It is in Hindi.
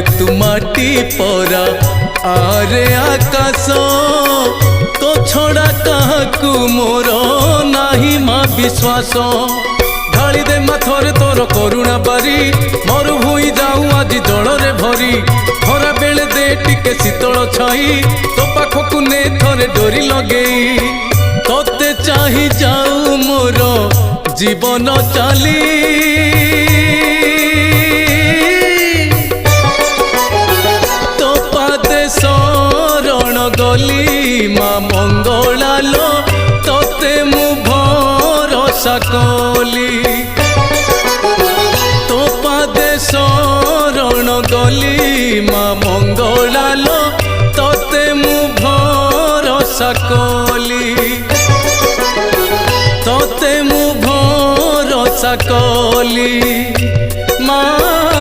आरे तू माटी परा आरे आकाश तो छड़ा काहाकू मोर नाही माँ विश्वास ढाली दे माथरे तोर करुणा बारी मरु हुई जाऊँ आज जलरे भरी खरा बेले दे टिके शीतल छाई तो पाखकू ने थरे डोरी लगेई तोते चाही जाऊ मोर जीवन चाली तो पादे शरण गली माँ मंगला लो तोते मु भरोसा कली तो पादे शरण गली माँ मंगला लो तोते मु भरोसा कली तोते मु भरोसा कली।